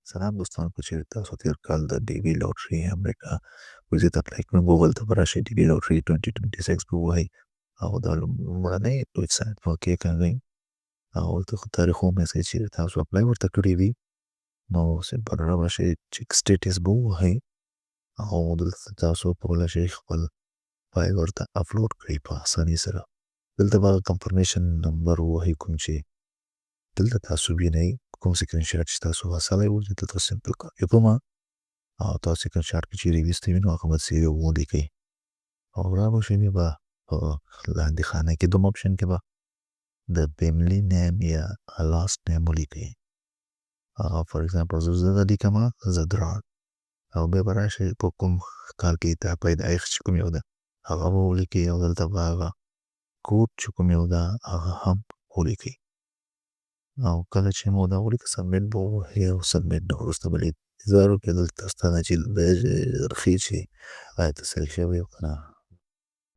سلام دوستان که چیرې تاسو تېر کال د ډي وي لوټري امریکا وزې ته اپلای کړم ګوګل ته به راشئ ډي وي لوټري 2026 به ووهئ او دا لومړنۍ ویب سایټ به کېکاږئ او دغه تاریخ ومومئ چې تاسو اپلای ورته کړي وي نو سمپل راشئ چک سټیټس به ووهئ او دلته تاسو کولی شئ خپل فایل ورته اپلوډ کړئ په اسانۍ سره دلته به کنفرمیشن نمبر ووهئ کوم چې دلته تاسو وینئ کوم سکرین شاټ چې تاسو اخیستی وو دلته سمپل کاپي کومه او تاسو سکرین شاټ کې چیرې ویستی وي نو هغه به سیو ولیکئ او رابشئ بیا به په لاندې خانه کې دوم اپشن کې به د فیملی نیم یا لاست نیم ولیکئ فار ایگزامپل زه لیکمه زدران او بیا به راشئ په کوم کال کې دا پیدایښت چې کوم یو ده هغه به ولیکئ او دلته به هغه کوډ چې کوم یو ده هغه هم ولیکئ او کله چې مو دا ولیکه سبمیټ به ووهئ او سبمیټ نه وروسته به انتظار وکړئ دلته ستاسو نه چې ښیي چې آیا ته سلیکټ شوی یې او که نه